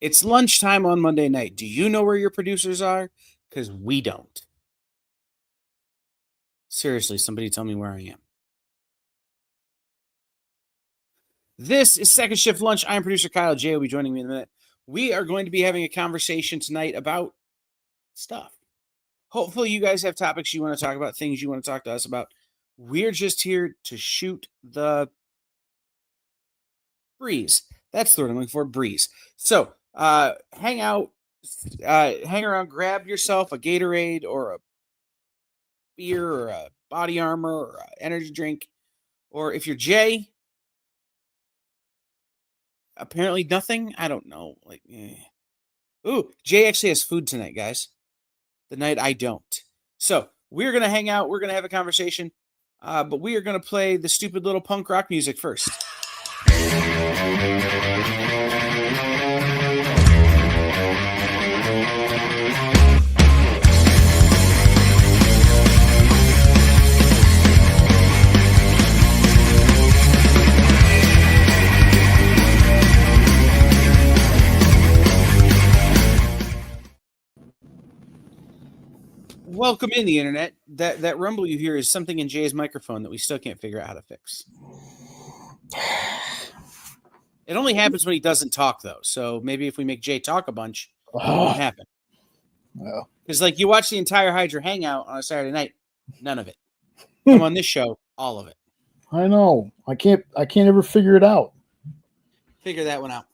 It's lunchtime on Monday night. Do you know where your producers are? Because we don't. Seriously, somebody tell me where I am. This is Second Shift Lunch. I'm producer Kyle. Jay will be joining me in a minute. We are going to be having a conversation tonight about stuff. Hopefully you guys have topics you want to talk about, things you want to talk to us about. We're just here to shoot the breeze. That's the word I'm looking for, breeze. So hang out, hang around, grab yourself a Gatorade or a beer or a body armor or an energy drink. Or if you're Jay, apparently nothing. I don't know. Ooh, Jay actually has food tonight, guys. The night I don't. So we're going to hang out. We're going to have a conversation. But we are going to play the stupid little punk rock music first. Welcome in the internet. That rumble you hear is something in Jay's microphone that we still can't figure out how to fix. It only happens when he doesn't talk, though. So maybe if we make Jay talk a bunch, it won't happen. Because you watch the entire Hydra Hangout on a Saturday night, none of it. Come on this show, all of it. I know. I can't ever figure it out. Figure that one out.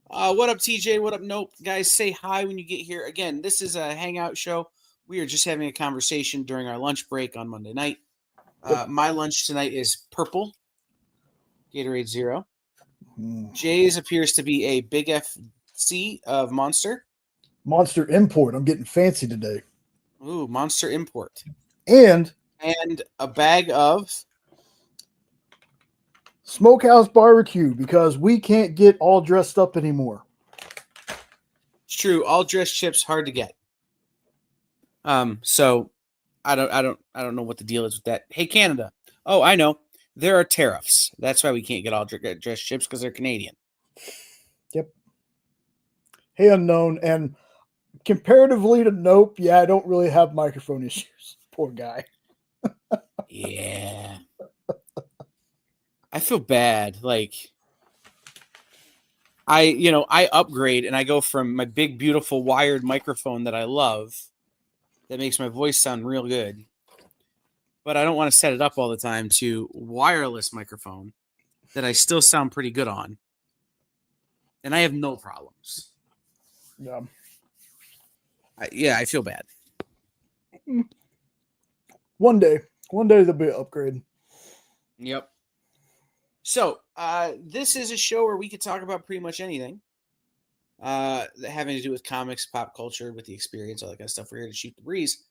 What up, TJ? What up, Nope? Guys, say hi when you get here. Again, this is a hangout show. We are just having a conversation during our lunch break on Monday night. My lunch tonight is purple, Gatorade Zero. Jay's appears to be a big FC of Monster. Monster Import. I'm getting fancy today. Ooh, Monster Import. And a bag of Smokehouse Barbecue, because we can't get all dressed up anymore. It's true. All dressed chips hard to get. So I don't know what the deal is with that. Hey, Canada. Oh, I know. There are tariffs. That's why we can't get all dressed chips, because they're Canadian. Yep. Hey, Unknown. And comparatively to Nope, yeah, I don't really have microphone issues. Poor guy. Yeah. I feel bad. I upgrade and I go from my big, beautiful wired microphone that I love that makes my voice sound real good, but I don't want to set it up all the time, to wireless microphone that I still sound pretty good on. And I have no problems. Yeah. I feel bad. One day there'll be an upgrade. Yep. So, this is a show where we could talk about pretty much anything having to do with comics, pop culture, with the experience, all that kind of stuff. We're here to shoot the breeze.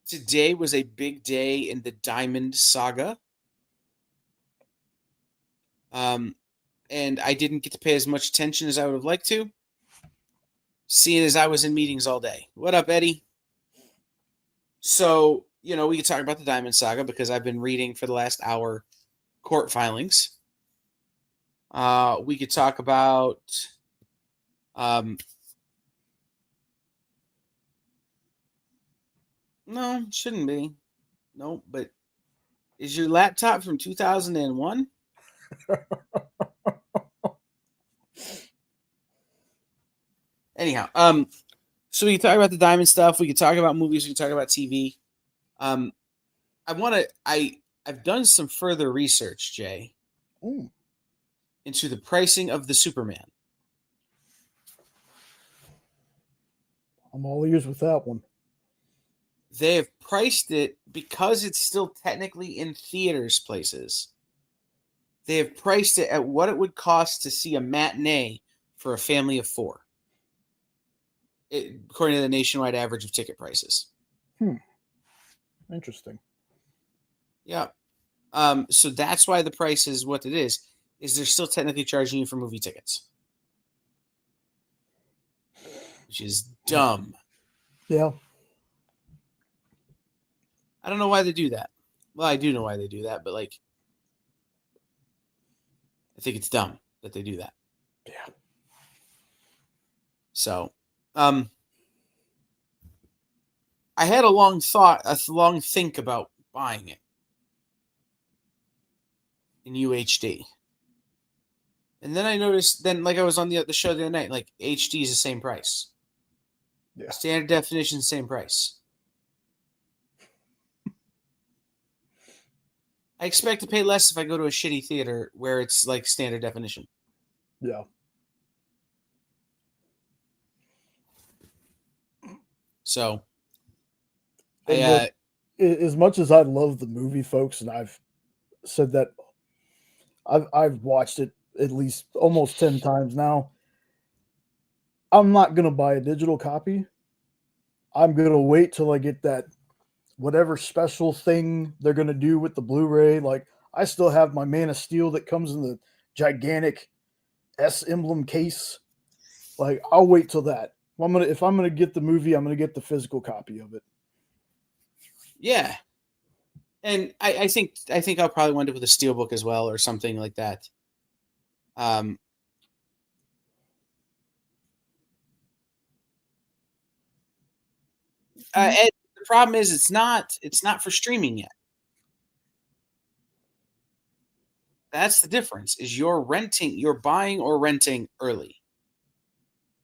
Today was a big day in the Diamond Saga. And I didn't get to pay as much attention as I would have liked to, seeing as I was in meetings all day. What up, Eddie? So, we could talk about the Diamond Saga, because I've been reading for the last hour court filings. We could talk about no, it shouldn't be. No, but is your laptop from 2001? Anyhow, so we can talk about the Diamond stuff. We can talk about movies. We can talk about TV. I've done some further research, Jay, into the pricing of the Superman. I'm all ears with that one. They have priced it, because it's still technically in theaters places. They have priced it at what it would cost to see a matinee for a family of 4. According to the nationwide average of ticket prices. Interesting. Yeah. So that's why the price is what it is they're still technically charging you for movie tickets. Which is dumb. Yeah. I don't know why they do that. Well, I do know why they do that, but I think it's dumb that they do that. Yeah. So, I had a long think about buying it in UHD. And then I noticed, like I was on the show the other night, like HD is the same price. Yeah. Standard definition, same price. I expect to pay less if I go to a shitty theater where it's like standard definition. Yeah. So, And look, as much as I love the movie, folks, and I've said that I've watched it at least almost 10 times now. I'm not gonna buy a digital copy. I'm gonna wait till I get that whatever special thing they're gonna do with the Blu-ray. Like I still have my Man of Steel that comes in the gigantic S emblem case. Like I'll wait till that. If I'm gonna get the movie, I'm gonna get the physical copy of it. yeah. And I think I'll probably wind up with a steelbook as well or something like that. And the problem is it's not for streaming yet. That's the difference. Is you're buying or renting early,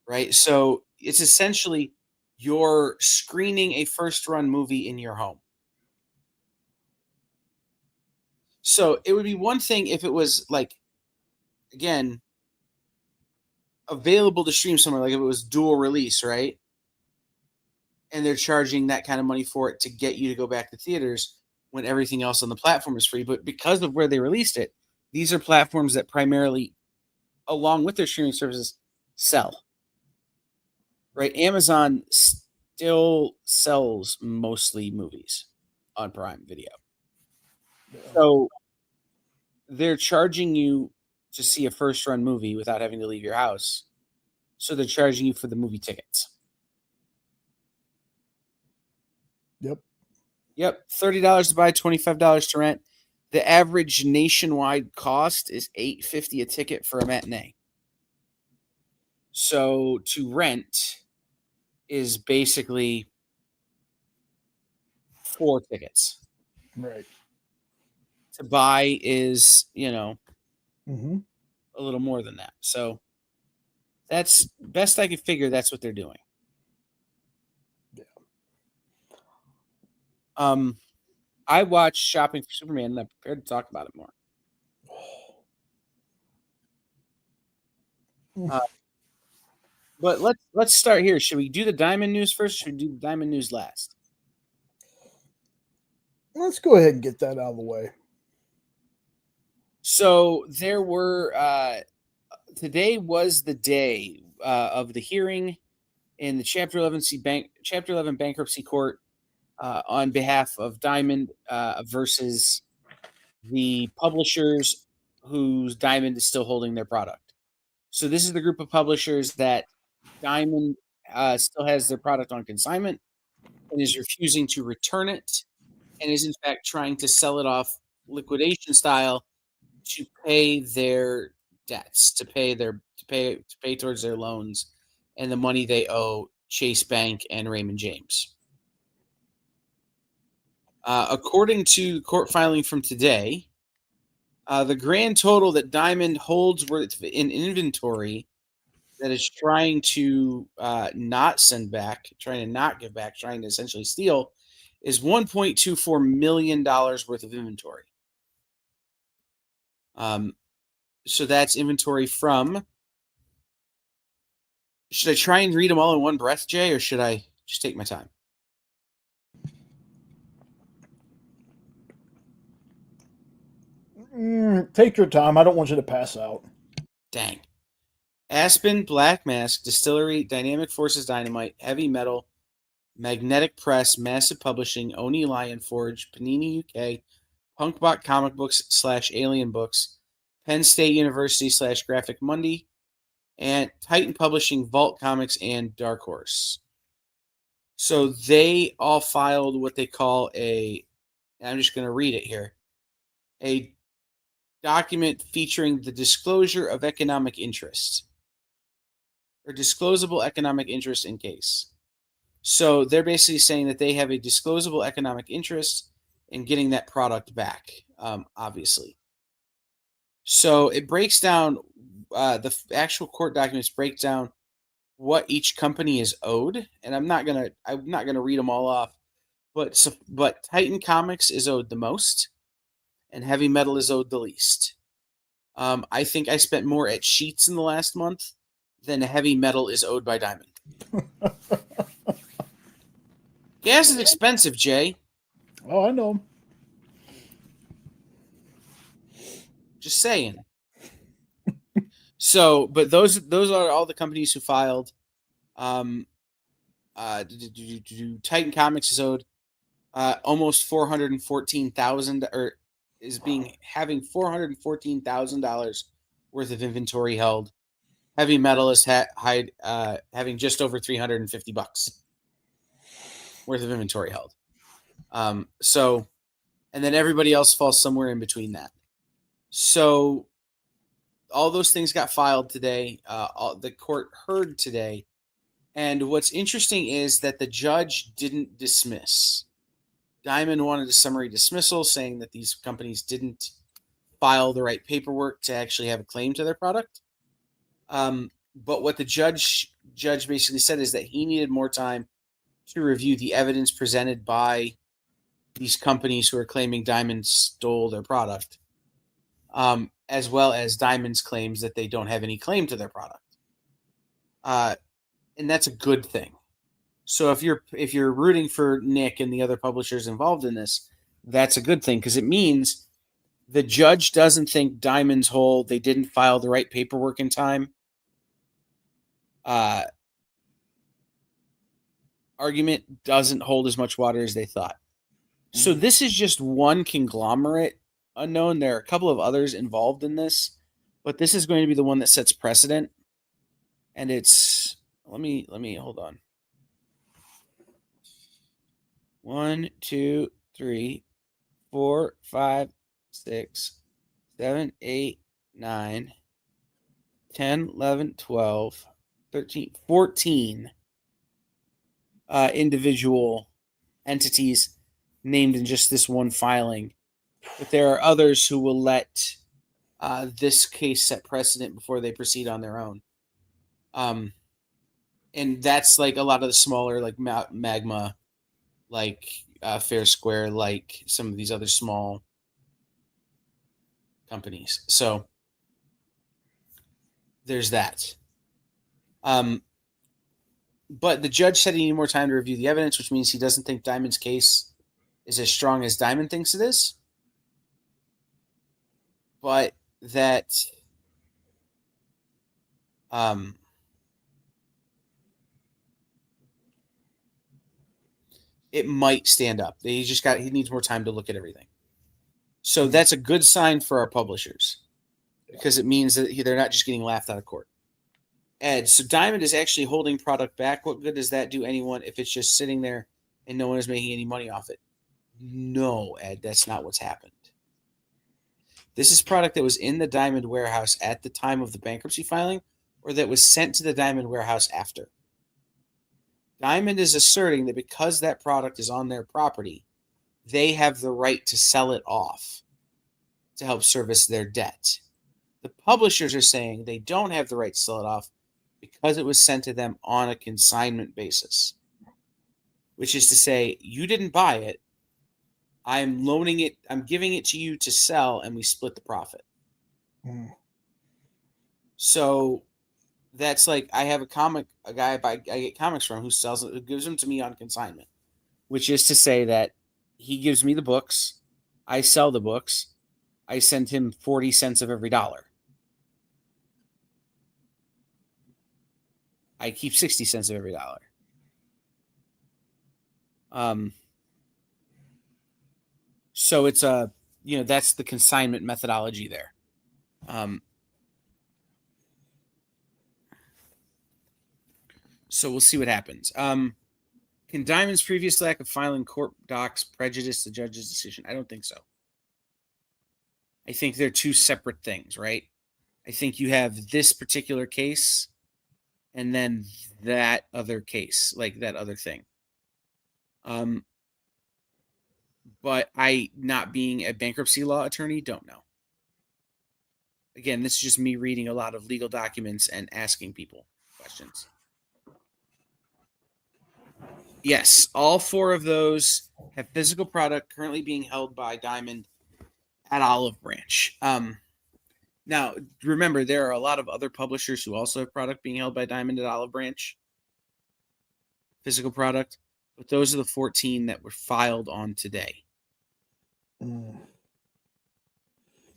right? So it's essentially you're screening a first run movie in your home. So it would be one thing if it was like, again, available to stream somewhere, like if it was dual release, right? And they're charging that kind of money for it to get you to go back to theaters when everything else on the platform is free. But because of where they released it, these are platforms that primarily, along with their streaming services, sell. Right? Amazon still sells mostly movies on Prime Video. So they're charging you to see a first run movie without having to leave your house. So they're charging you for the movie tickets. Yep. Yep. $30 to buy, $25 to rent. The average nationwide cost is $8.50 a ticket for a matinee. So to rent is basically 4 tickets. Right. To buy is, Mm-hmm. a little more than that. So that's best I could figure. That's what they're doing. Yeah. I watched Shopping for Superman, and I'm prepared to talk about it more. But let's start here. Should we do the Diamond news first? Or should we do the Diamond news last? Let's go ahead and get that out of the way. So there were today was the day of the hearing in the Chapter 11 bankruptcy court on behalf of Diamond versus the publishers whose Diamond is still holding their product. So this is the group of publishers that Diamond still has their product on consignment and is refusing to return it, and is in fact trying to sell it off liquidation style to pay their debts, to pay towards their loans and the money they owe Chase Bank and Raymond James. According to court filing from today, the grand total that Diamond holds in inventory that is trying to not send back, trying to not give back, trying to essentially steal, is $1.24 million worth of inventory. So that's inventory from. Should I try and read them all in one breath, Jay, or should I just take my time? Take your time. I don't want you to pass out. Dang. Aspen, Black Mask, Distillery, Dynamic Forces Dynamite, Heavy Metal, Magnetic Press, Massive Publishing, Oni Lion Forge, Panini UK, Punkbot Comic Books / Alien Books, Penn State University / Graphic Mundi, and Titan Publishing, Vault Comics, and Dark Horse. So they all filed what they call I'm just going to read it here, a document featuring the disclosure of economic interest or disclosable economic interest in case. So they're basically saying that they have a disclosable economic interest in getting that product back, obviously. So it breaks down, the actual court documents break down what each company is owed, and I'm not gonna read them all off, but Titan Comics is owed the most, and Heavy Metal is owed the least. I think I spent more at Sheets in the last month than Heavy Metal is owed by Diamond. Gas is expensive, Jay. Oh, I know. Just saying. So, but those are all the companies who filed. Titan Comics is owed almost $414,000, or is having $414,000 worth of inventory held. Heavy Metal is having just over $350 worth of inventory held. So, and then everybody else falls somewhere in between that. So, all those things got filed today. The court heard today. And what's interesting is that the judge didn't dismiss. Diamond wanted a summary dismissal, saying that these companies didn't file the right paperwork to actually have a claim to their product. But what the judge basically said is that he needed more time to review the evidence presented by these companies who are claiming Diamond stole their product, as well as Diamond's claims that they don't have any claim to their product. And that's a good thing. So if you're rooting for Nick and the other publishers involved in this, that's a good thing, because it means the judge doesn't think Diamond's whole they didn't file the right paperwork in time argument doesn't hold as much water as they thought. So this is just one conglomerate unknown. There are a couple of others involved in this, but this is going to be the one that sets precedent. And it's let me hold on. 1, 2, 3, 4, 5, 6, 7, 8, 9, 10, 11, 12, 13, 14 individual entities named in just this one filing. But there are others who will let this case set precedent before they proceed on their own. And that's like a lot of the smaller, like Magma, like Fair Square, like some of these other small companies. So there's that. But the judge said he needed more time to review the evidence, which means he doesn't think Diamond's case is as strong as Diamond thinks it is. But that it might stand up. He needs more time to look at everything. So that's a good sign for our publishers, because it means that they're not just getting laughed out of court. Ed, so Diamond is actually holding product back. What good does that do anyone if it's just sitting there and no one is making any money off it? No, Ed, that's not what's happened. This is product that was in the Diamond warehouse at the time of the bankruptcy filing, or that was sent to the Diamond warehouse after. Diamond is asserting that because that product is on their property, they have the right to sell it off to help service their debt. The publishers are saying they don't have the right to sell it off because it was sent to them on a consignment basis, which is to say, you didn't buy it. I'm loaning it. I'm giving it to you to sell, and we split the profit. So that's like, I have a guy I get comics from who gives them to me on consignment, which is to say that he gives me the books, I sell the books, I send him 40 cents of every dollar. I keep 60 cents of every dollar. So it's that's the consignment methodology there. So we'll see what happens. Can Diamond's previous lack of filing court docs prejudice the judge's decision? I don't think so. I think they're two separate things, right? I think you have this particular case and then that other case, like that other thing. But I, not being a bankruptcy law attorney, don't know. Again, this is just me reading a lot of legal documents and asking people questions. Yes, all 4 of those have physical product currently being held by Diamond at Olive Branch. Now, remember, there are a lot of other publishers who also have product being held by Diamond at Olive Branch, physical product, but those are the 14 that were filed on today.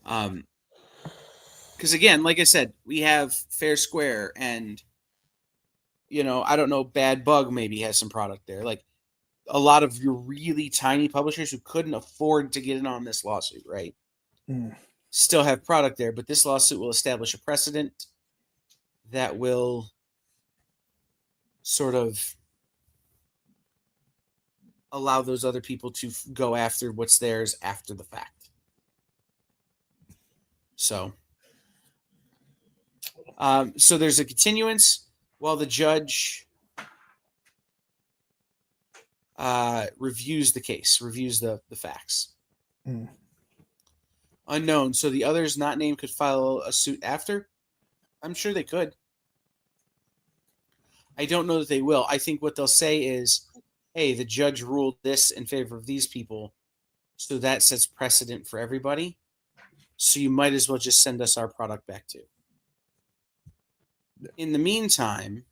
Because again, like I said, we have Fair Square and, I don't know, Bad Bug maybe has some product there. Like a lot of your really tiny publishers who couldn't afford to get in on this lawsuit, right? Still have product there, but this lawsuit will establish a precedent that will sort of allow those other people to go after what's theirs after the fact. So there's a continuance while the judge reviews the case, reviews the facts. Unknown. So the others not named could file a suit after? I'm sure they could. I don't know that they will. I think what they'll say is, hey, the judge ruled this in favor of these people, so that sets precedent for everybody. So you might as well just send us our product back too. In the meantime,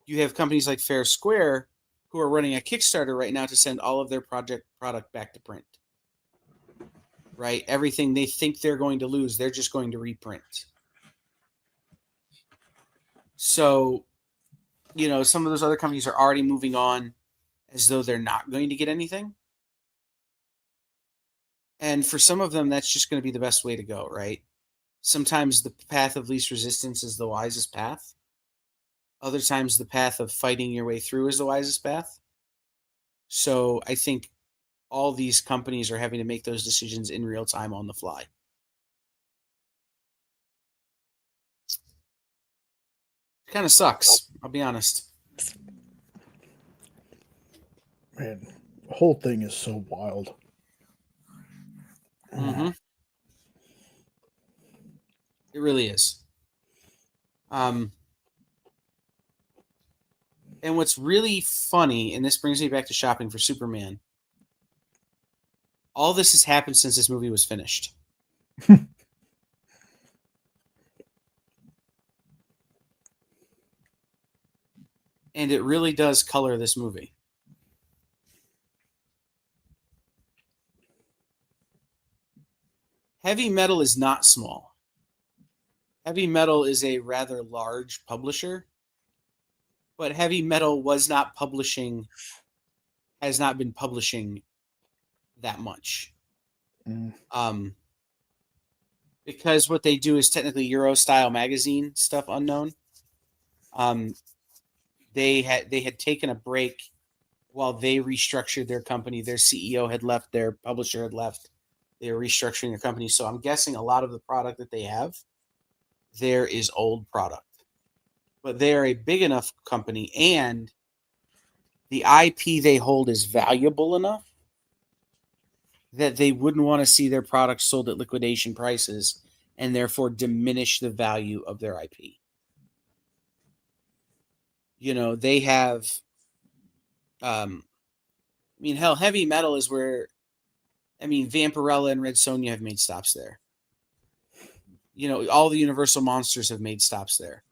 you have companies like Fair Square who are running a Kickstarter right now to send all of their product back to print. Right? Everything they think they're going to lose, they're just going to reprint. So, some of those other companies are already moving on as though they're not going to get anything. And for some of them, that's just going to be the best way to go, right? Sometimes the path of least resistance is the wisest path. Other times the path of fighting your way through is the wisest path. So I think all these companies are having to make those decisions in real time on the fly. It kind of sucks, I'll be honest. Man, the whole thing is so wild. Mm-hmm. It really is. And what's really funny, and this brings me back to shopping for Superman, all this has happened since this movie was finished. And it really does color this movie. Heavy Metal is not small. Heavy Metal is a rather large publisher, but Heavy Metal has not been publishing that much. Because what they do is technically Euro style magazine stuff, Unknown. They had taken a break while they restructured their company. Their CEO had left, their publisher had left. They were restructuring their company. So I'm guessing a lot of the product that they have there is old product. But they are a big enough company, and the IP they hold is valuable enough that they wouldn't want to see their products sold at liquidation prices and therefore diminish the value of their IP. They have, hell, Heavy Metal is where, Vampirella and Red Sonja have made stops there. All the Universal monsters have made stops there.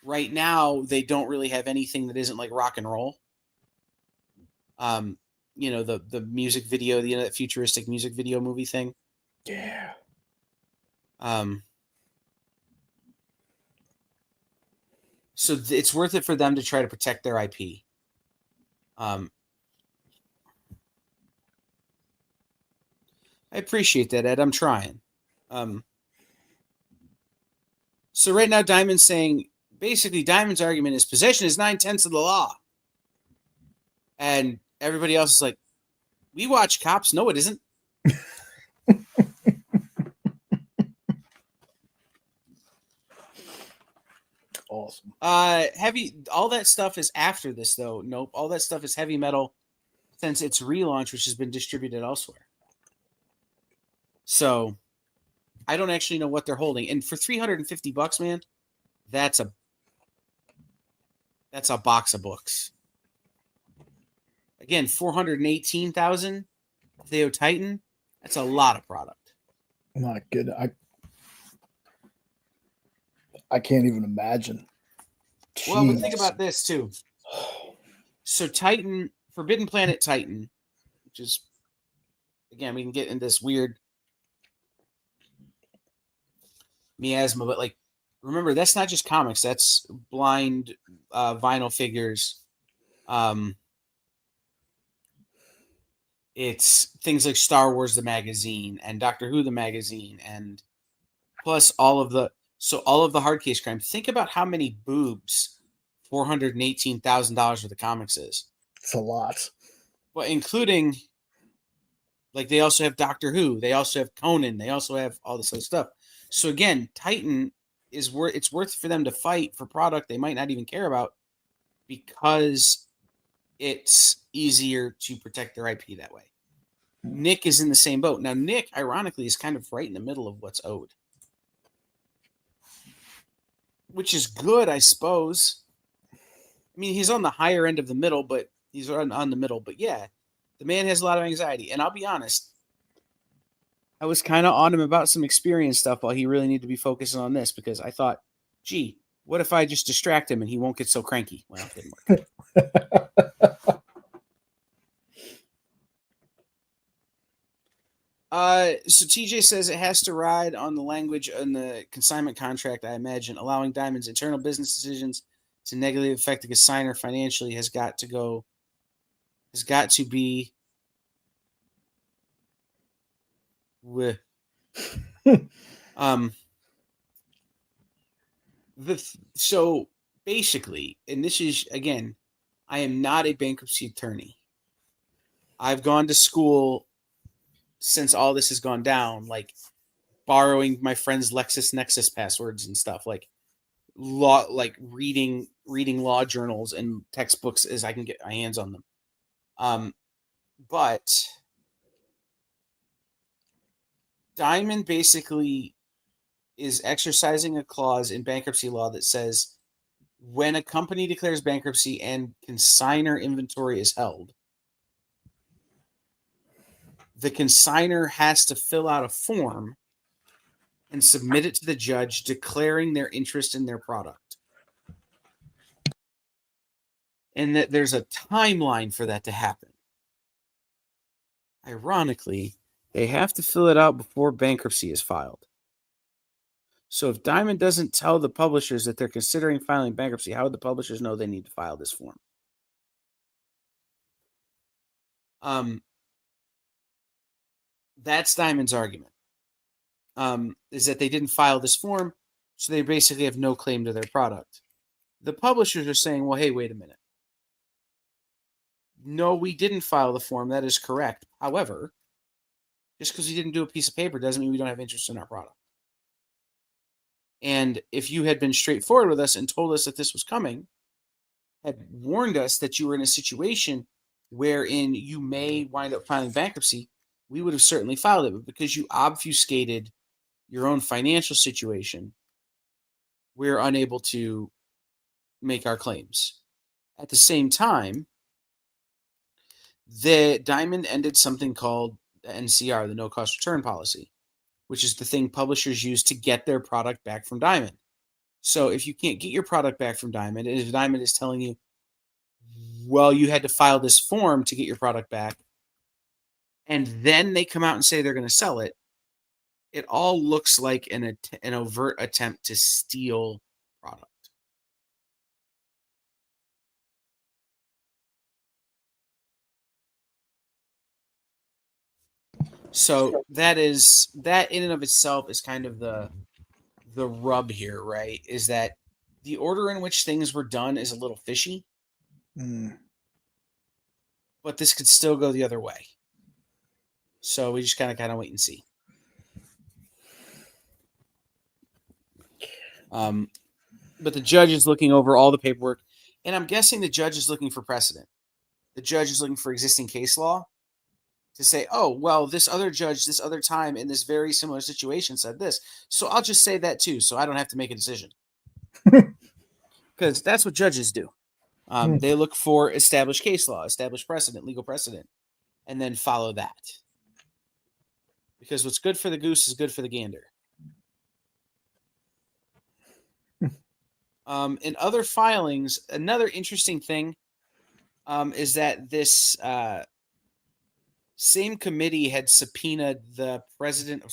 Right now, they don't really have anything that isn't like rock and roll. The music video, that futuristic music video movie thing. Yeah. So it's worth it for them to try to protect their IP. I appreciate that, Ed. I'm trying. So right now, Diamond's saying, basically, Diamond's argument is possession is 9/10 of the law. And everybody else is like, we watch Cops. No, it isn't. Awesome. All that stuff is after this, though. Nope. All that stuff is heavy metal since its relaunch, which has been distributed elsewhere. So I don't actually know what they're holding. And for $350, man, that's a box of books. Again, 418,000 Theo Titan. That's a lot of product. My goodness. I can't even imagine. Jeez. Well, but think about this too. So Titan, Forbidden Planet Titan, which is, again, we can get into this weird miasma, but like, remember, that's not just comics. That's blind vinyl figures. It's things like Star Wars the magazine and Doctor Who the magazine, and plus all of the hard case crime. Think about how many boobs $418,000 worth of comics is. It's a lot. Well, including, like, they also have Doctor Who, they also have Conan, they also have all this other stuff. So again, Titan is worth for them to fight for product they might not even care about because it's easier to protect their IP that way. Nick is in the same boat. Now, Nick, ironically, is kind of right in the middle of what's owed, which is good, I suppose. I mean, he's on the higher end of the middle, but he's on the middle. But yeah, the man has a lot of anxiety. And I'll be honest, I was kind of on him about some experience stuff while he really needed to be focusing on this, because I thought, gee, what if I just distract him and he won't get so cranky? Well, it didn't work. So TJ says it has to ride on the language in the consignment contract, I imagine. Allowing Diamond's internal business decisions to negatively affect the consigner financially has got to be with so basically, and this is, again, I am not a bankruptcy attorney. I've gone to school since all this has gone down, like borrowing my friend's LexisNexis passwords and stuff, like law, like reading law journals and textbooks as I can get my hands on them. But Diamond basically is exercising a clause in bankruptcy law that says when a company declares bankruptcy and consigner inventory is held, the consigner has to fill out a form and submit it to the judge declaring their interest in their product. And that there's a timeline for that to happen. Ironically, they have to fill it out before bankruptcy is filed. So if Diamond doesn't tell the publishers that they're considering filing bankruptcy, how would the publishers know they need to file this form? That's Diamond's argument. Is that they didn't file this form, so they basically have no claim to their product. The publishers are saying, well, hey, wait a minute. No, we didn't file the form. That is correct. However, just because we didn't do a piece of paper doesn't mean we don't have interest in our product. And if you had been straightforward with us and told us that this was coming, had warned us that you were in a situation wherein you may wind up filing bankruptcy, we would have certainly filed it. But because you obfuscated your own financial situation, we're unable to make our claims. At the same time, the Diamond ended something called the NCR, the no cost return policy, which is the thing publishers use to get their product back from Diamond. So if you can't get your product back from Diamond, and if Diamond is telling you, well, you had to file this form to get your product back, and then they come out and say they're going to sell it, it all looks like an overt attempt to steal product. So that in and of itself is kind of the rub here, right? Is that the order in which things were done is a little fishy. But this could still go the other way. So we just kind of wait and see. But the judge is looking over all the paperwork, and I'm guessing the judge is looking for precedent. The judge is looking for existing case law to say, oh, well, this other judge, this other time in this very similar situation said this. So I'll just say that too, so I don't have to make a decision. Because that's what judges do. They look for established case law, established precedent, legal precedent, and then follow that. Because what's good for the goose is good for the gander. In other filings, another interesting thing is that this same committee had subpoenaed the president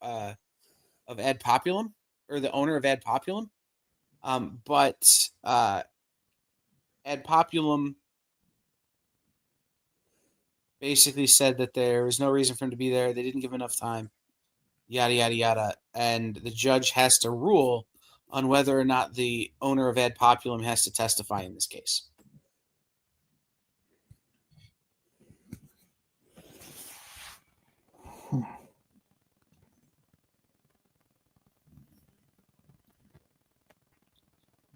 of Ad Populum, or the owner of Ad Populum, but Ad Populum basically said that there was no reason for him to be there. They didn't give enough time, yada, yada, yada. And the judge has to rule on whether or not the owner of Ad Populum has to testify in this case.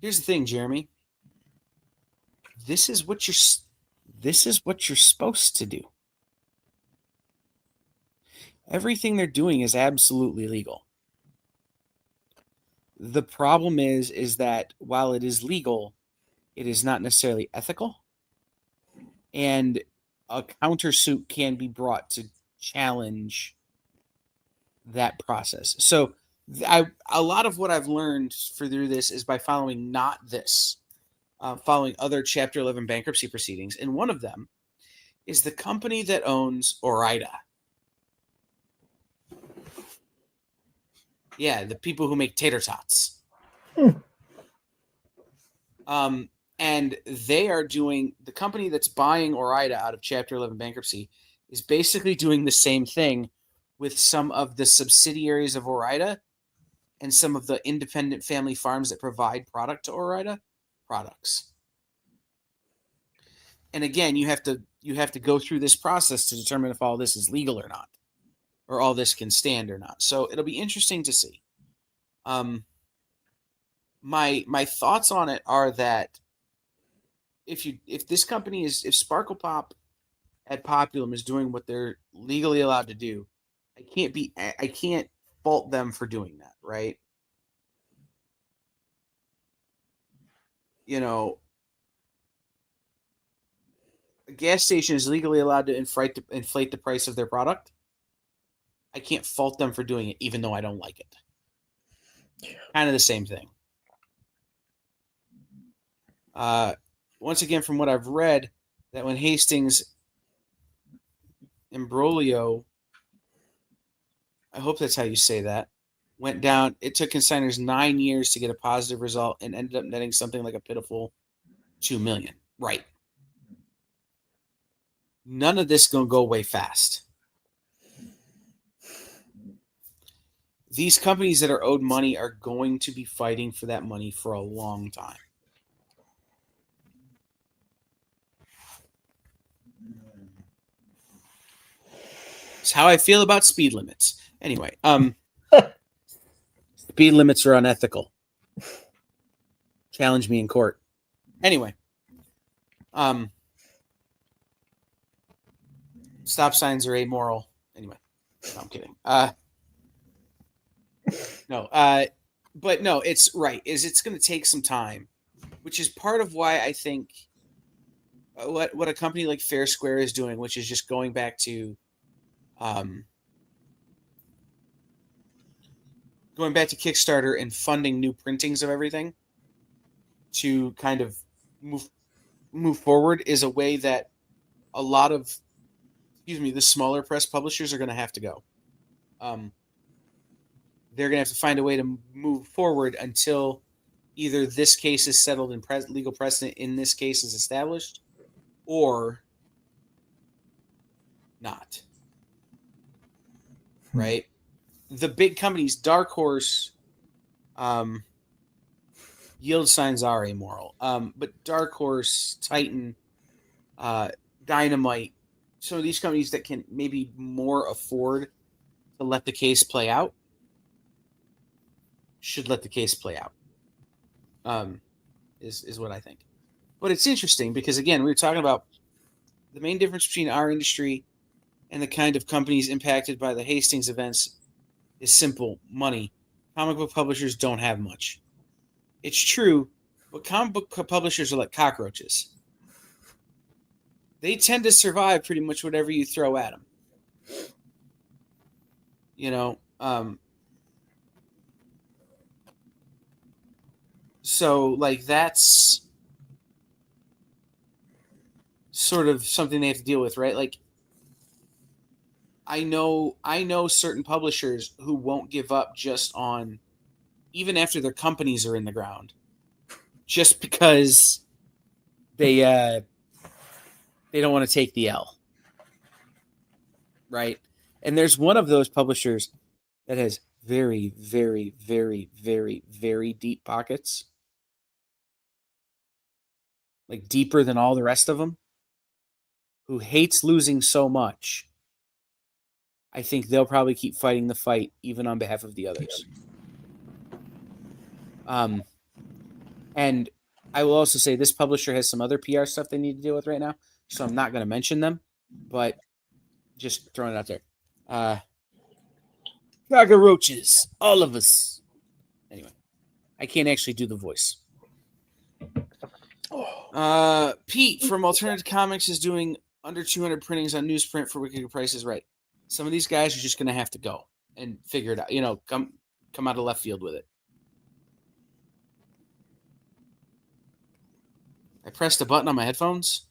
Here's the thing, Jeremy. This is what you're supposed to do. Everything they're doing is absolutely legal. The problem is that while it is legal, it is not necessarily ethical, and a countersuit can be brought to challenge that process. So a lot of what I've learned through this is by following not this, following other Chapter 11 bankruptcy proceedings. And one of them is the company that owns Ore-Ida. Yeah, the people who make tater tots. And they are doing, the company that's buying Ore-Ida out of Chapter 11 bankruptcy is basically doing the same thing with some of the subsidiaries of Ore-Ida and some of the independent family farms that provide product to Ore-Ida products. And again, you have to go through this process to determine if all this is legal or not, or all this can stand or not. So it'll be interesting to see. My thoughts on it are that if this company if Sparkle Pop at Populum is doing what they're legally allowed to do, I can't fault them for doing that, right? You know, a gas station is legally allowed to inflate the price of their product. I can't fault them for doing it, even though I don't like it. Kind of the same thing. Once again, from what I've read, that when Hastings imbroglio, I hope that's how you say that, went down, it took consigners 9 years to get a positive result and ended up netting something like a pitiful $2 million. Right. None of this is going to go away fast. These companies that are owed money are going to be fighting for that money for a long time. It's how I feel about speed limits. Anyway, speed limits are unethical. Challenge me in court. Anyway, stop signs are amoral. Anyway, no, I'm kidding. But no, it's right. It's going to take some time, which is part of why I think what a company like Fair Square is doing, which is just going back to Kickstarter and funding new printings of everything to kind of move forward, is a way that a lot of the smaller press publishers are going to have to go. They're going to have to find a way to move forward until either this case is settled and legal precedent in this case is established, or not. Right? The big companies, Dark Horse, yield signs are amoral. But Dark Horse, Titan, Dynamite, some of these companies that can maybe more afford to let the case play out should let the case play out. Is what I think. But it's interesting because, again, we were talking about the main difference between our industry and the kind of companies impacted by the Hastings events is simple: money. Comic book publishers don't have much. It's true, but comic book publishers are like cockroaches. They tend to survive pretty much whatever you throw at them. You know, so like that's sort of something they have to deal with, right? Like I know certain publishers who won't give up just on, even after their companies are in the ground, just because they don't want to take the L, right? And there's one of those publishers that has very, very, very, very, very deep pockets, like deeper than all the rest of them, who hates losing so much. I think they'll probably keep fighting the fight, even on behalf of the others. And I will also say this publisher has some other PR stuff they need to deal with right now, so I'm not going to mention them, but just throwing it out there. Cockroaches, all of us. Anyway, I can't actually do the voice. Pete from Alternative Comics is doing under 200 printings on newsprint for Wicked Prices. Right. Some of these guys are just going to have to go and figure it out. You know, come out of left field with it. I pressed a button on my headphones.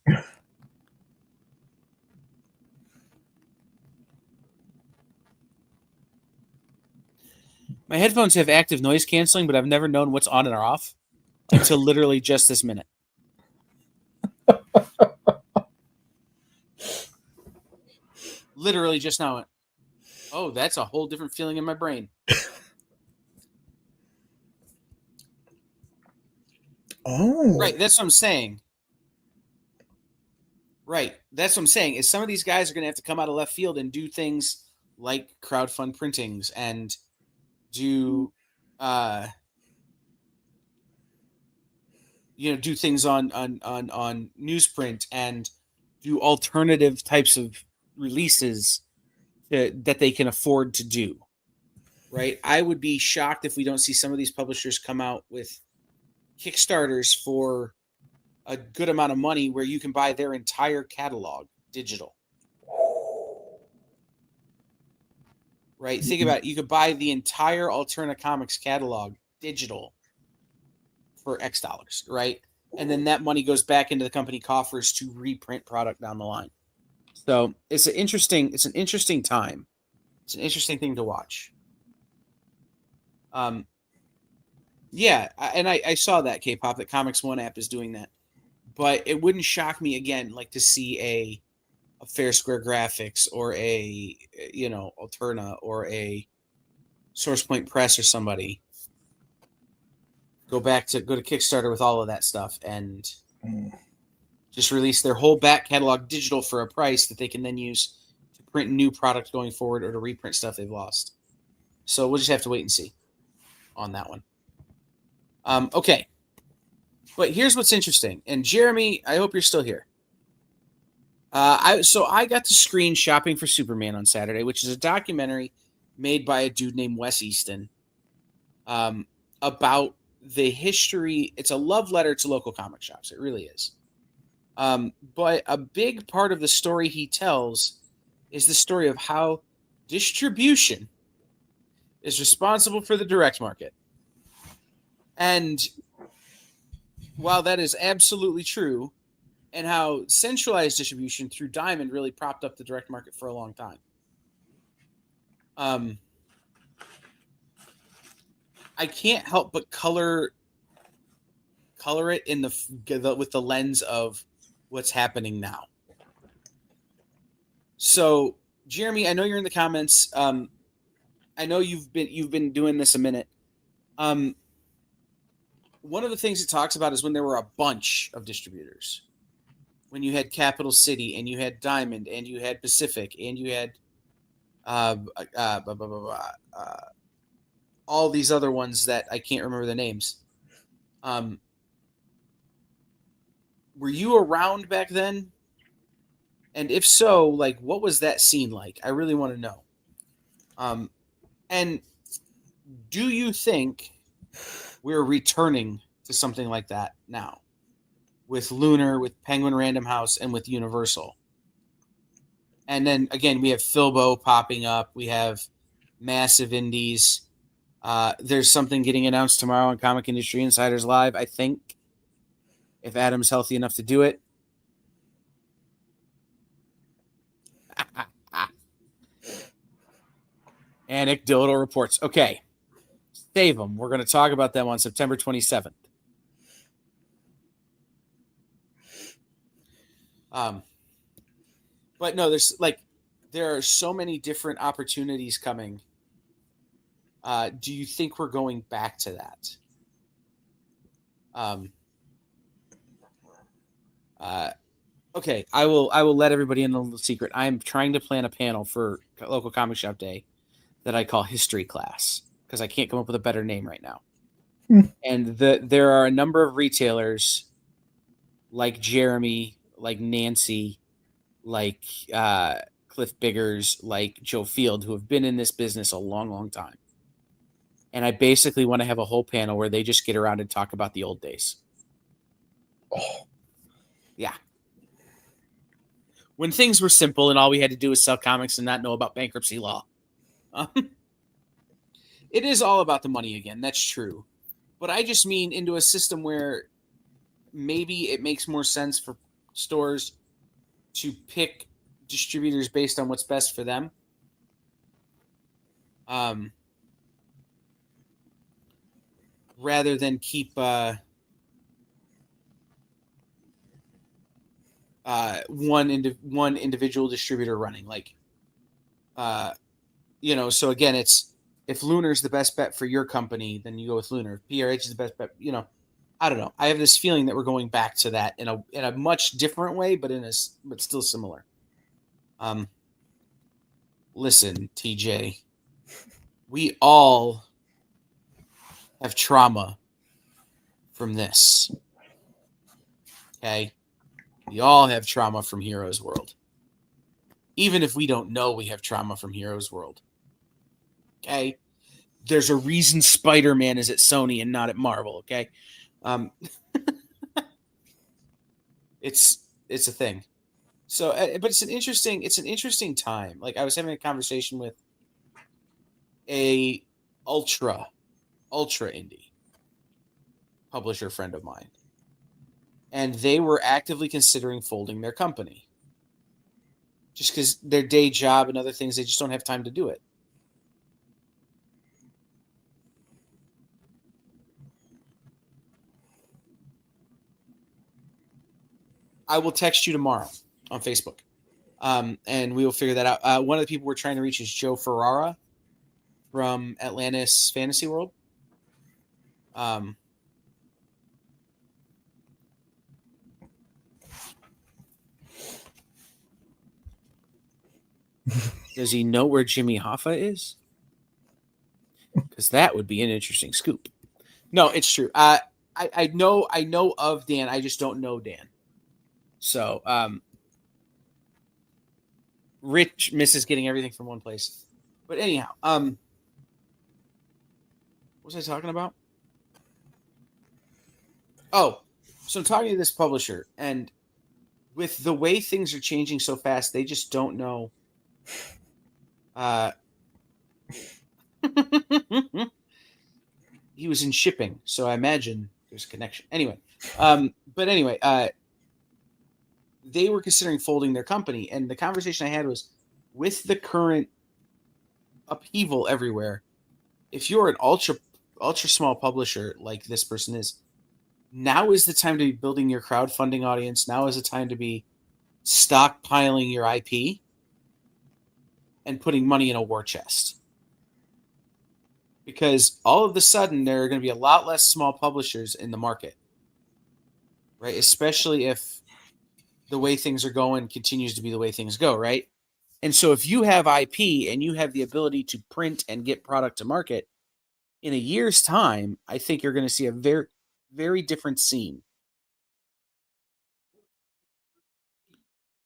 My headphones have active noise canceling, but I've never known what's on and off until literally just this minute. Literally just now. Oh, that's a whole different feeling in my brain. Oh. Right, that's what I'm saying. Right, that's what I'm saying, is some of these guys are going to have to come out of left field and do things like crowdfund printings and do, do things on newsprint and do alternative types of releases that they can afford to do. Right, I would be shocked if we don't see some of these publishers come out with Kickstarters for a good amount of money where you can buy their entire catalog digital. Right? Think about it. You could buy the entire Alterna Comics catalog digital for X dollars, right? And then that money goes back into the company coffers to reprint product down the line. So it's an interesting time. It's an interesting thing to watch. Yeah, and I saw that K-pop, that Comics One app is doing that. But it wouldn't shock me again, like to see a Fair Square Graphics or a Alterna or a Source Point Press or somebody go to Kickstarter with all of that stuff and just release their whole back catalog digital for a price that they can then use to print new product going forward or to reprint stuff they've lost. So we'll just have to wait and see on that one. Okay. But here's what's interesting. And Jeremy, I hope you're still here. I got to screen Shopping for Superman on Saturday, which is a documentary made by a dude named Wes Easton about the history. It's a love letter to local comic shops. It really is. But a big part of the story he tells is the story of how distribution is responsible for the direct market. And while that is absolutely true, and how centralized distribution through Diamond really propped up the direct market for a long time. I can't help but color it in with the lens of what's happening now. So, Jeremy, I know you're in the comments. I know you've been doing this a minute. One of the things it talks about is when there were a bunch of distributors. when you had Capital City and you had Diamond and you had Pacific and you had all these other ones that I can't remember the names. Were you around back then? And if so, like, what was that scene like? I really want to know. And do you think we're returning to something like that now? With Lunar, with Penguin Random House, and with Universal. And then, again, we have Filbo popping up. We have massive indies. There's something getting announced tomorrow on Comic Industry Insiders Live, I think, if Adam's healthy enough to do it. Anecdotal reports. Okay. Save them. We're going to talk about them on September 27th. But no, there are so many different opportunities coming. Do you think we're going back to that? Okay, I will let everybody in a little secret. I'm trying to plan a panel for local comic shop day that I call history class because I can't come up with a better name right now. And there are a number of retailers like Jeremy, like Nancy, like Cliff Biggers, like Joe Field, who have been in this business a long, long time. And I basically want to have a whole panel where they just get around and talk about the old days. Oh. Yeah. When things were simple and all we had to do was sell comics and not know about bankruptcy law. It is all about the money again. That's true. But I just mean into a system where maybe it makes more sense for stores to pick distributors based on what's best for them. Rather than keep one individual distributor running. Like, so again, it's if Lunar's the best bet for your company, then you go with Lunar. If PRH is the best bet, I don't know. I have this feeling that we're going back to that in a much different way, but but still similar. Listen, TJ, we all have trauma from this. Okay? We all have trauma from Heroes World. Even if we don't know we have trauma from Heroes World. Okay? There's a reason Spider-Man is at Sony and not at Marvel, okay? It's a thing. So, but it's an interesting time. Like, I was having a conversation with a ultra indie publisher friend of mine, and they were actively considering folding their company just because their day job and other things, they just don't have time to do it. I will text you tomorrow on Facebook, and we will figure that out. One of the people we're trying to reach is Joe Ferrara from Atlantis Fantasy World. Does he know where Jimmy Hoffa is? Because that would be an interesting scoop. No, it's true. I know of Dan. I just don't know Dan. So, Rich misses getting everything from one place. But anyhow, what was I talking about? Oh, so I'm talking to this publisher, and with the way things are changing so fast, they just don't know. He was in shipping, so I imagine there's a connection. Anyway, they were considering folding their company, and the conversation I had was with the current upheaval everywhere. If you're an ultra small publisher like this person is, now is the time to be building your crowdfunding audience. Now is the time to be stockpiling your IP and putting money in a war chest. Because all of a sudden, there are going to be a lot less small publishers in the market, right? Especially if the way things are going continues to be the way things go, right? And so if you have IP and you have the ability to print and get product to market, in a year's time, I think you're going to see a very, very different scene.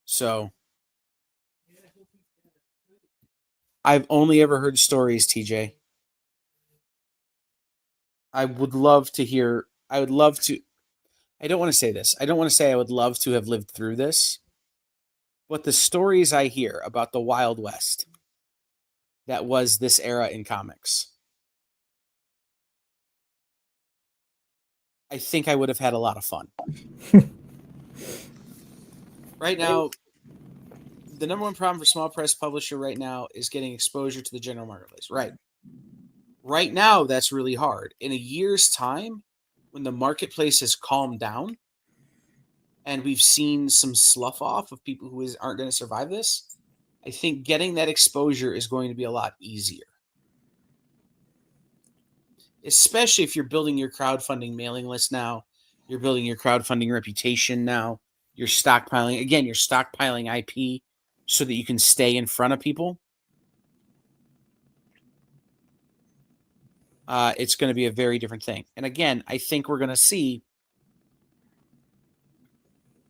So I've only ever heard stories, TJ. I would love to hear, I would love to, I don't want to say this. I don't want to say I would love to have lived through this, but the stories I hear about the Wild West that was this era in comics, I think I would have had a lot of fun. Right now, the number one problem for small press publisher right now is getting exposure to the general marketplace. Right. Right now, that's really hard. In a year's time, when the marketplace has calmed down and we've seen some slough off of people who aren't going to survive this, I think getting that exposure is going to be a lot easier. Especially if you're building your crowdfunding mailing list now, you're building your crowdfunding reputation now, you're stockpiling. Again, you're stockpiling IP so that you can stay in front of people. It's going to be a very different thing. And again, I think we're going to see,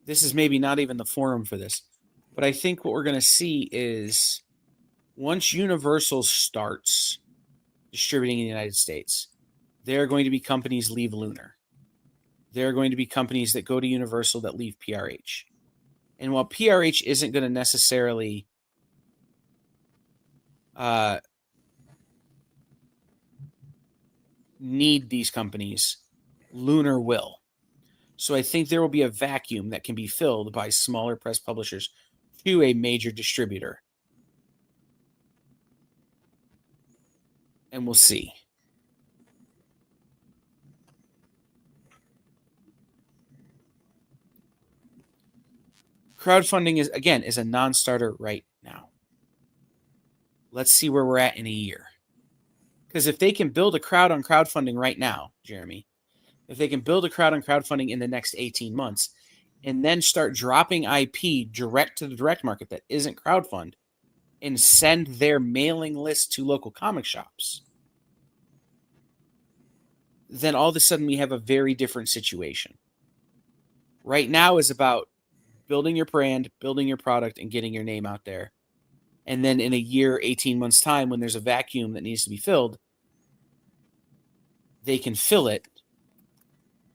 this is maybe not even the forum for this, but I think what we're going to see is once Universal starts distributing in the United States, there are going to be companies leave Lunar. There are going to be companies that go to Universal that leave PRH. And while PRH isn't going to necessarily need these companies, Lunar will. So I think there will be a vacuum that can be filled by smaller press publishers to a major distributor. And we'll see. Crowdfunding is a non-starter right now. Let's see where we're at in a year. Because if they can build a crowd on crowdfunding right now, Jeremy, if they can build a crowd on crowdfunding in the next 18 months and then start dropping IP direct to the direct market that isn't crowdfund and send their mailing list to local comic shops, then all of a sudden we have a very different situation. Right now is about building your brand, building your product, and getting your name out there. And then in a year, 18 months' time, when there's a vacuum that needs to be filled, they can fill it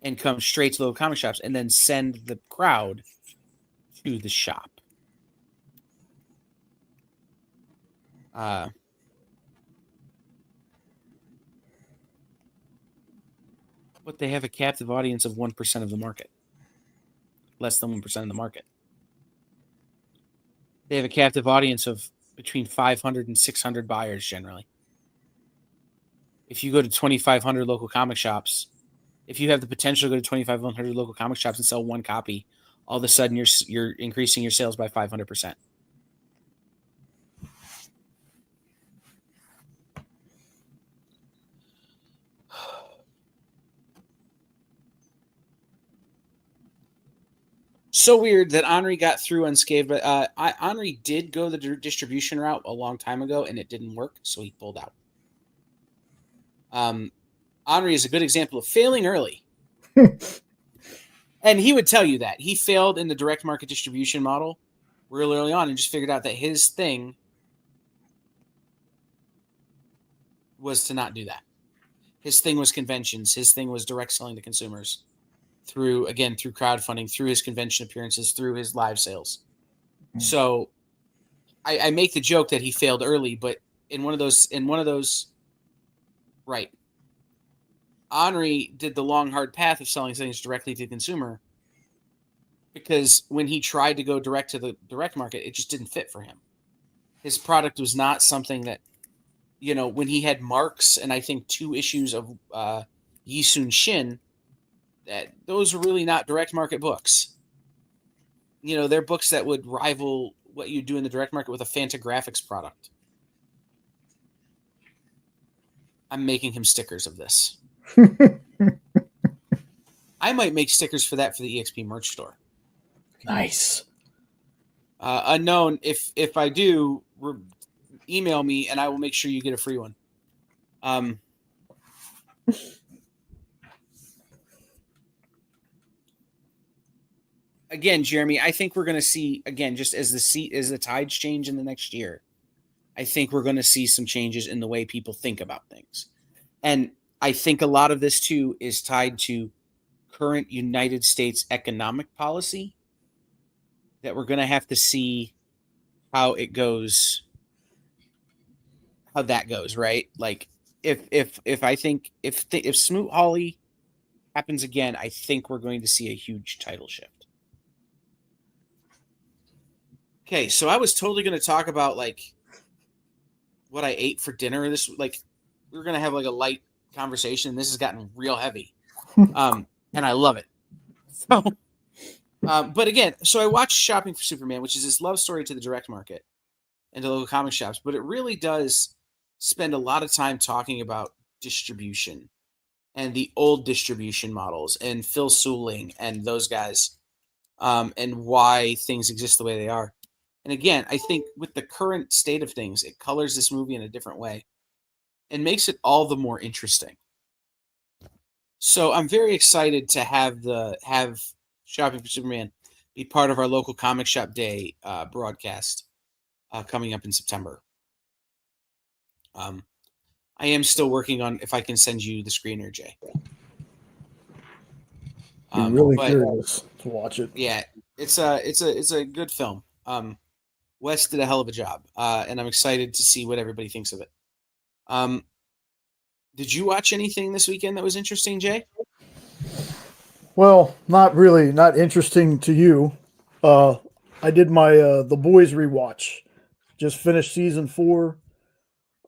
and come straight to local comic shops and then send the crowd to the shop. But they have a captive audience of 1% of the market. Less than 1% of the market. They have a captive audience of between 500 and 600 buyers generally. If you go to 2,500 local comic shops, if you have the potential to go to 2,500 local comic shops and sell one copy, all of a sudden you're increasing your sales by 500%. So weird that Henri got through unscathed, but Henri did go the distribution route a long time ago, and it didn't work, so he pulled out. Henri is a good example of failing early. And he would tell you that. He failed in the direct market distribution model real early on and just figured out that his thing was to not do that. His thing was conventions. His thing was direct selling to consumers through crowdfunding, through his convention appearances, through his live sales. So I make the joke that he failed early, but in one of those, right. Henri did the long, hard path of selling things directly to the consumer because when he tried to go direct to the direct market, it just didn't fit for him. His product was not something that, when he had Marks and I think 2 issues of Yisun Shin, those were really not direct market books. They're books that would rival what you do in the direct market with a Fantagraphics product. I'm making him stickers of this. I might make stickers for that for the EXP merch store. Nice. Unknown. If I do, email me and I will make sure you get a free one. Again, Jeremy, I think we're going to see, again, just as the tides change in the next year, I think we're going to see some changes in the way people think about things. And I think a lot of this too is tied to current United States economic policy, that we're going to have to see how it goes, how that goes, right? Like if I think if Smoot Hawley happens again, I think we're going to see a huge title shift. Okay, so I was totally going to talk about like what I ate for dinner. This, like, we were going to have like a light conversation, and this has gotten real heavy. And I love it. So, but again, so I watched Shopping for Superman, which is this love story to the direct market and to local comic shops, but it really does spend a lot of time talking about distribution and the old distribution models and Phil Seuling and those guys, and why things exist the way they are. And again, I think with the current state of things, it colors this movie in a different way and makes it all the more interesting. So I'm very excited to have Shopping for Superman be part of our local comic shop day broadcast coming up in September. I am still working on if I can send you the screener, Jay. Be really curious to watch it. Yeah, it's a good film. Wes did a hell of a job, and I'm excited to see what everybody thinks of it. Did you watch anything this weekend that was interesting, Jay? Well, not really, not interesting to you. I did my The Boys rewatch. Just finished season 4.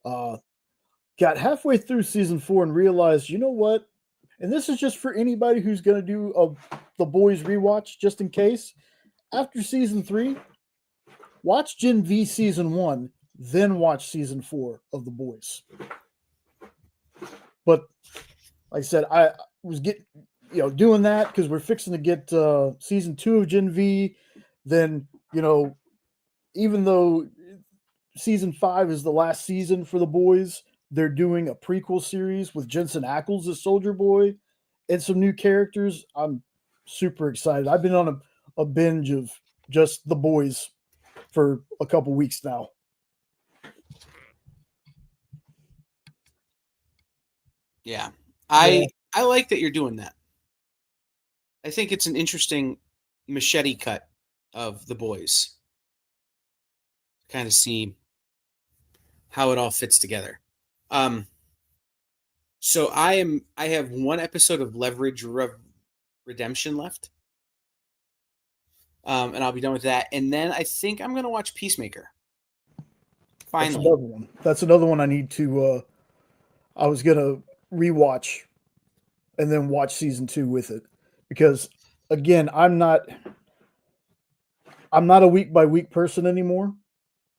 Got halfway through season 4 and realized, you know what? And this is just for anybody who's going to do The Boys rewatch, just in case. After season 3, watch Gen V season 1, then watch season 4 of The Boys. But like I said, I was doing that because we're fixing to get season 2 of Gen V. Then, even though season 5 is the last season for The Boys, they're doing a prequel series with Jensen Ackles as Soldier Boy and some new characters. I'm super excited. I've been on a binge of just The Boys for a couple weeks now. Yeah. I like that you're doing that. I think it's an interesting machete cut of The Boys. Kind of see how it all fits together. So I have one episode of Leverage Redemption left. And I'll be done with that. And then I think I'm gonna watch Peacemaker. Finally. That's another one I need to I was gonna rewatch and then watch season 2 with it. Because again, I'm not a week by week person anymore.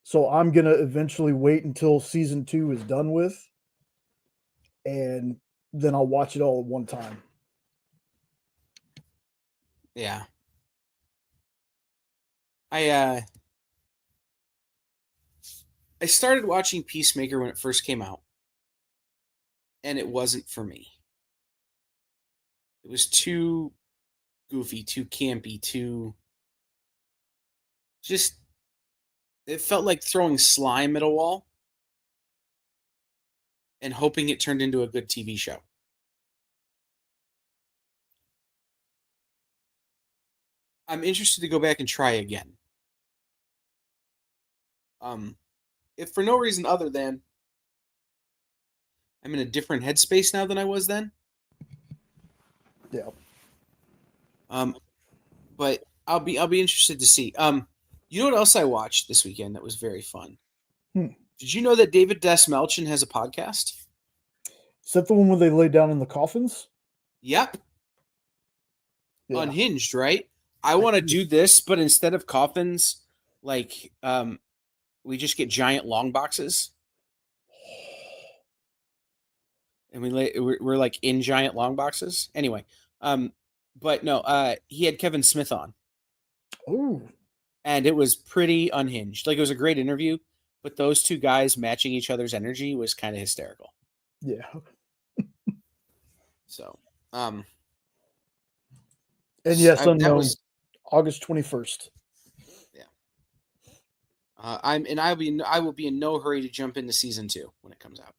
So I'm gonna eventually wait until season 2 is done with, and then I'll watch it all at one time. Yeah. I started watching Peacemaker when it first came out, and it wasn't for me. It was too goofy, too campy, too just, it felt like throwing slime at a wall and hoping it turned into a good TV show. I'm interested to go back and try again. If for no reason other than I'm in a different headspace now than I was then. Yeah. But I'll be interested to see. You know what else I watched this weekend that was very fun? Did you know that David Desmelchin has a podcast? Is that the one where they lay down in the coffins? Yep. Yeah. Unhinged, right? I want to do this, but instead of coffins, like we just get giant long boxes. And we're like in giant long boxes. Anyway, but no, he had Kevin Smith on. Ooh. and it was pretty unhinged. Like, it was a great interview, but those two guys matching each other's energy was kind of hysterical. Yeah. So, and yes, unknown. That was August 21st. Yeah. I will be in no hurry to jump into season 2 when it comes out.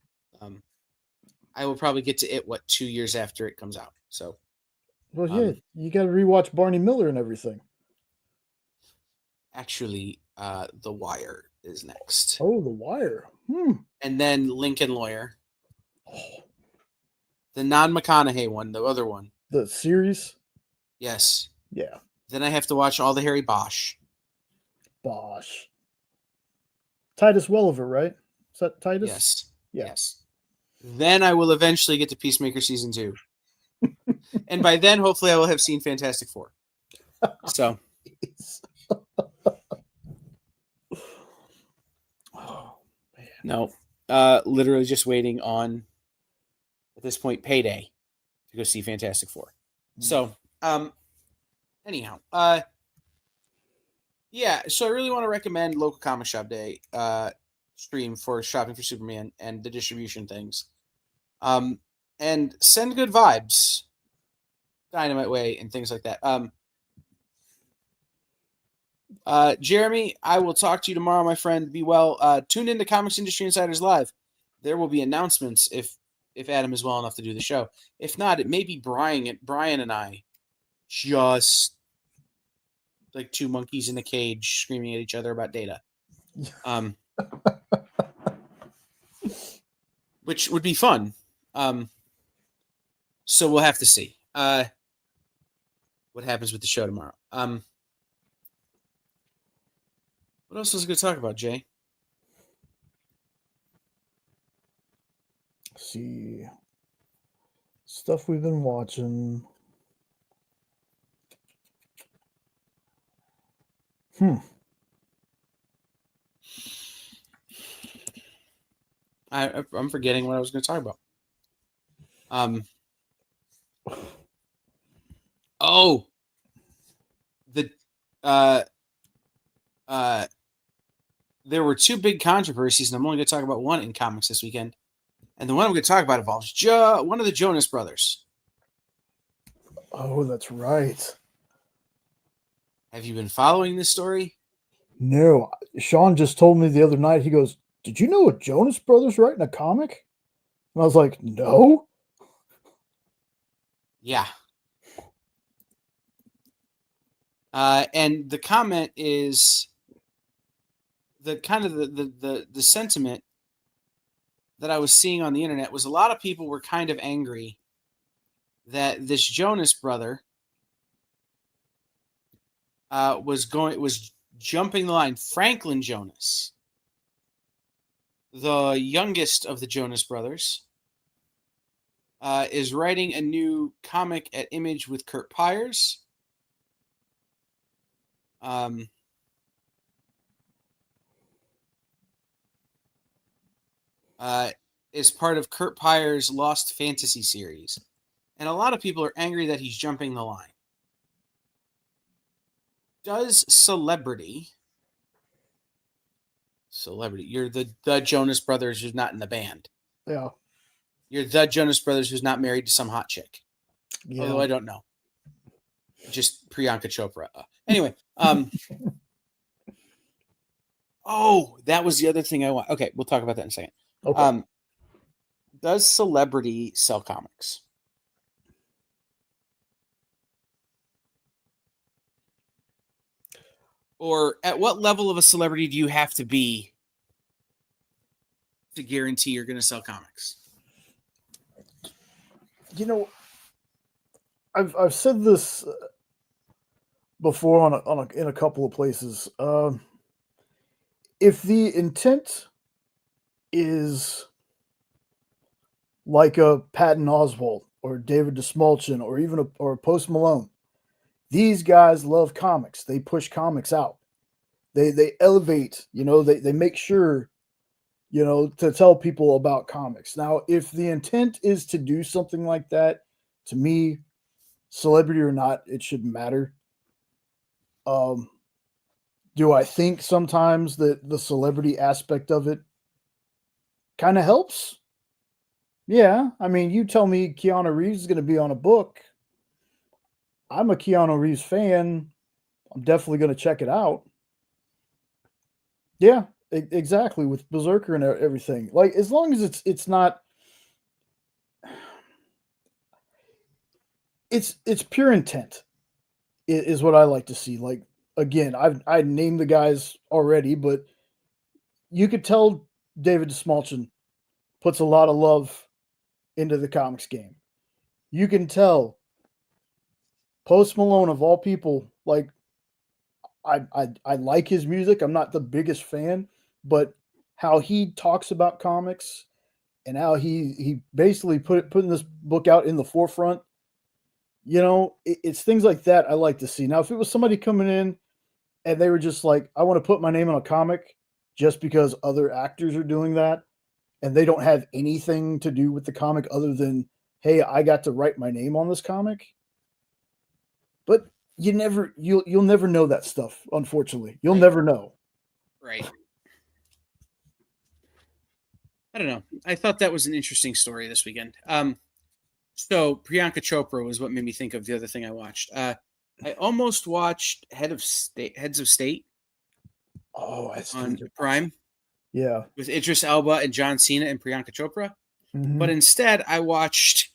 I will probably get to it 2 years after it comes out. So, well, yeah, you got to rewatch Barney Miller and everything. Actually, The Wire is next. Oh, The Wire. And then Lincoln Lawyer. Oh. The non-McConaughey one, the other one. The series? Yes. Yeah. Then I have to watch all the Harry Bosch. Titus Welliver, right? Is that Titus? Yes. Yeah. Yes. Then I will eventually get to Peacemaker season 2. And by then, hopefully, I will have seen Fantastic Four. So. Oh, man. No. Literally just waiting on, at this point, payday to go see Fantastic Four. So, anyhow, yeah, so I really want to recommend Local Comic Shop Day stream for shopping for Superman and the distribution things. And send good vibes, Dynamite Way, and things like that. Jeremy, I will talk to you tomorrow, my friend. Be well. Tune in to Comics Industry Insiders Live. There will be announcements if Adam is well enough to do the show. If not, it may be Brian and I just like two monkeys in a cage screaming at each other about data. Which would be fun. So we'll have to see what happens with the show tomorrow. What else was I going to talk about, Jay? Let's see. Stuff we've been watching. I'm forgetting what I was going to talk about. There were two big controversies, and I'm only going to talk about one in comics this weekend. And the one I'm going to talk about involves one of the Jonas Brothers. Oh, that's right. Have you been following this story? No. Sean just told me the other night, he goes, "Did you know a Jonas Brothers writing a comic?" And I was like, "No." Yeah. And the comment is the kind of the sentiment that I was seeing on the internet was a lot of people were kind of angry that this Jonas brother was jumping the line. Franklin Jonas, the youngest of the Jonas brothers, is writing a new comic at Image with Kurt Pyers. Is part of Kurt Pyers' Lost Fantasy series. And a lot of people are angry that he's jumping the line. Does celebrity, you're the Jonas Brothers who's not in the band. Yeah. You're the Jonas Brothers who's not married to some hot chick. Yeah. Although I don't know. Just Priyanka Chopra. Anyway. Oh, that was the other thing I want. Okay, we'll talk about that in a second. Okay. Does celebrity sell comics? Or at what level of a celebrity do you have to be to guarantee you're going to sell comics? You know, I've said this before in a couple of places. If the intent is like a Patton Oswalt or David DeSmulchin or even a Post Malone, these guys love comics. They push comics out. They elevate, they make sure, to tell people about comics. Now, if the intent is to do something like that, to me, celebrity or not, it shouldn't matter. Do I think sometimes that the celebrity aspect of it kind of helps? Yeah. I mean, you tell me Keanu Reeves is going to be on a book. I'm a Keanu Reeves fan. I'm definitely going to check it out. Yeah, exactly. With Berserker and everything, like as long as it's not, it's pure intent is what I like to see. Like again, I named the guys already, but you could tell David Smolchin puts a lot of love into the comics game. You can tell Post Malone of all people, like I like his music. I'm not the biggest fan, but how he talks about comics and how he basically putting this book out in the forefront. It's things like that I like to see. Now, if it was somebody coming in and they were just like, I want to put my name on a comic just because other actors are doing that, and they don't have anything to do with the comic other than, hey, I got to write my name on this comic. But you'll never know that stuff, unfortunately. You'll never know. Right. I don't know. I thought that was an interesting story this weekend. So Priyanka Chopra was what made me think of the other thing I watched. I almost watched Heads of State. Oh, on Prime. Yeah. With Idris Elba and John Cena and Priyanka Chopra. Mm-hmm. But instead, I watched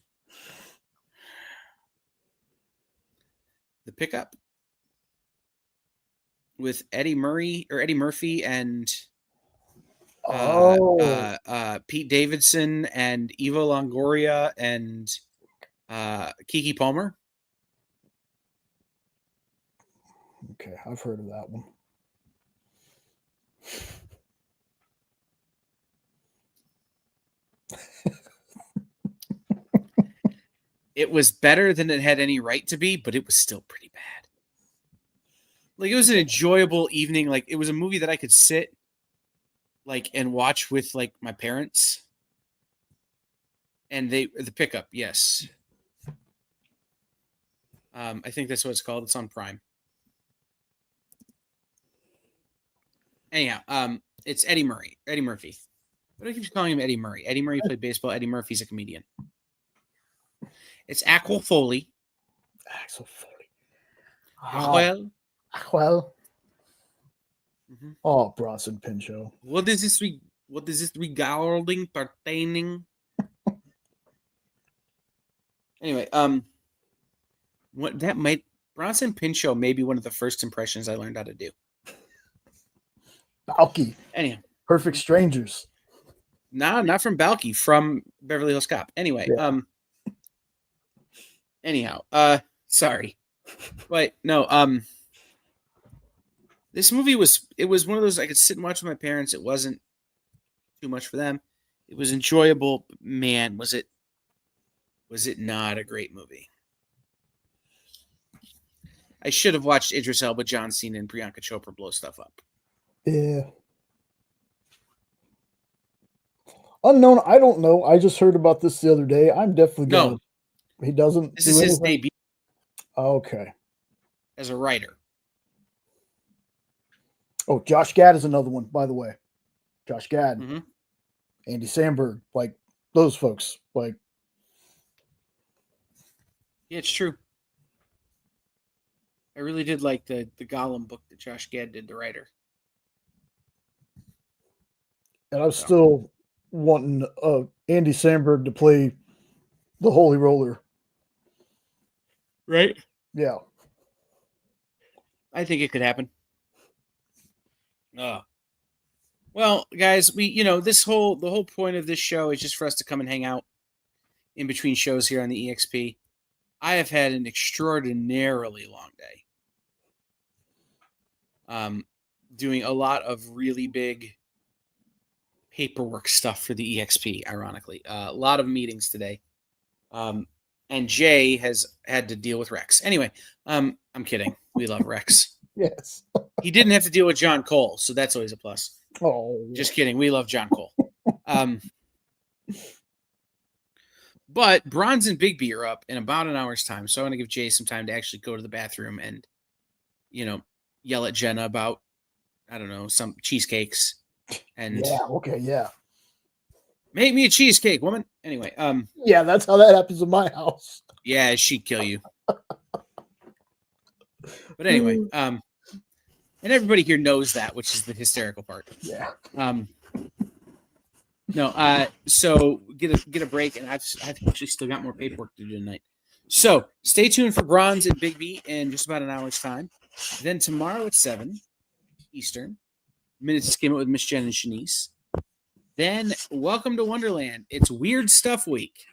The Pickup with Eddie Murphy and Pete Davidson and Eva Longoria and Keke Palmer. Okay, I've heard of that one. It was better than it had any right to be, but it was still pretty bad. Like, it was an enjoyable evening. Like, it was a movie that I could sit and watch with my parents. And The Pickup, yes. I think that's what it's called. It's on Prime. Anyhow, it's Eddie Murphy. What do I keep calling him? Eddie Murray. Eddie Murray played baseball. Eddie Murphy's a comedian. It's Axel Foley. Well. Mm-hmm. Oh, Bronson Pinchot. What is this regarding pertaining? Anyway, Bronson Pinchot may be one of the first impressions I learned how to do. Balky. Anyhow. Perfect Strangers. Nah, not from Balky, from Beverly Hills Cop. Anyway, yeah. Sorry. But no, this movie was one of those I could sit and watch with my parents. It wasn't too much for them. It was enjoyable, but man, was it not a great movie. I should have watched Idris Elba, John Cena, and Priyanka Chopra blow stuff up. Yeah. Unknown, I don't know. I just heard about this the other day. I'm definitely gonna. No, he doesn't. This is his debut. Okay. As a writer. Oh, Josh Gad is another one, by the way. Josh Gad, mm-hmm. Andy Samberg, like those folks, like. Yeah, it's true. I really did like the Gollum book that Josh Gad did, the writer. And I'm still wanting Andy Samberg to play the Holy Roller. Right? Yeah. I think it could happen. Well, guys, the whole point of this show is just for us to come and hang out in between shows here on the EXP. I have had an extraordinarily long day. Doing a lot of really big paperwork stuff for the EXP, ironically. A lot of meetings today. And Jay has had to deal with Rex. Anyway, I'm kidding. We love Rex. Yes. He didn't have to deal with John Cole, so that's always a plus. Oh. Just kidding. We love John Cole. But Bronze and Bigby are up in about an hour's time, so I want to give Jay some time to actually go to the bathroom and, yell at Jenna about I don't know, some cheesecakes. And yeah, okay, yeah. make me a cheesecake, woman. Anyway, yeah, that's how that happens in my house. Yeah, she'd kill you. But anyway, and everybody here knows that, which is the hysterical part. Yeah. No, so get a break, and I've actually still got more paperwork to do tonight. So stay tuned for Bronze and Big B in just about an hour's time. Then tomorrow at 7 Eastern, Minutes to Skim It with Miss Jen and Shanice. Then Welcome to Wonderland. It's Weird Stuff Week.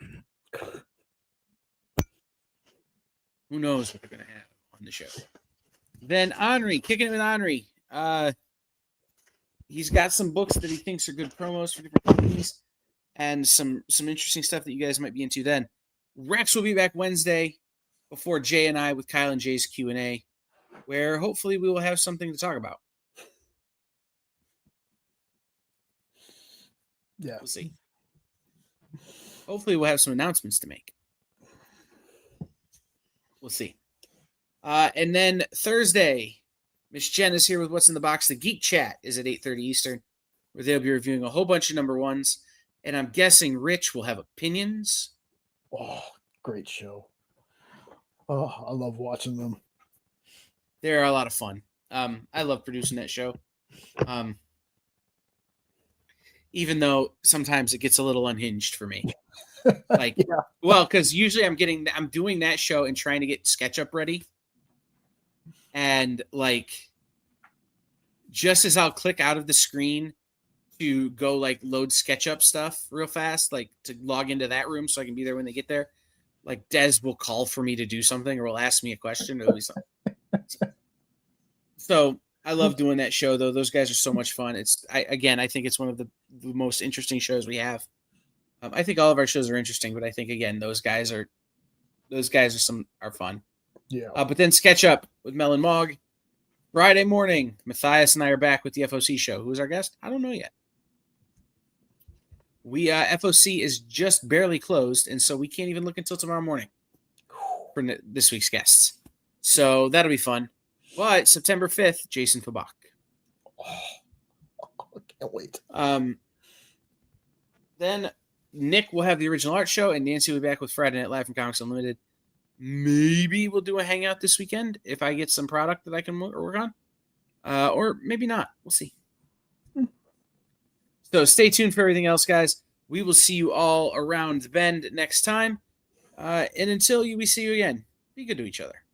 Who knows what they're going to have on the show. Then Henri, Kicking It with Henri. He's got some books that he thinks are good promos for different companies and some interesting stuff that you guys might be into then. Rex will be back Wednesday before Jay and I with Kyle and Jay's Q&A, where hopefully we will have something to talk about. Yeah. We'll see. Hopefully we'll have some announcements to make. We'll see. And then Thursday, Miss Jen is here with What's in the Box. The Geek Chat is at 8:30 Eastern, where they'll be reviewing a whole bunch of number ones. And I'm guessing Rich will have opinions. Oh, great show. Oh, I love watching them. They're a lot of fun. I love producing that show. Even though sometimes it gets a little unhinged for me. Like, yeah. Well, because usually I'm doing that show and trying to get SketchUp ready. And like, just as I'll click out of the screen to go like load SketchUp stuff real fast, like to log into that room so I can be there when they get there, like Des will call for me to do something or will ask me a question or it'll be something. So I love doing that show though. Those guys are so much fun. I think it's one of the most interesting shows we have. I think all of our shows are interesting, but I think again those guys are fun. Yeah. But then SketchUp with Mel and Mog Friday morning. Matthias and I are back with the FOC show. Who's our guest? I don't know yet. FOC is just barely closed, and so we can't even look until tomorrow morning for this week's guests. So that'll be fun. But September 5th, Jason Fabach. Oh, I can't wait. Then Nick will have the original art show, and Nancy will be back with Friday Night Live from Comics Unlimited. Maybe we'll do a hangout this weekend if I get some product that I can work on. Or maybe not. We'll see. So stay tuned for everything else, guys. We will see you all around the bend next time. And until we see you again, be good to each other.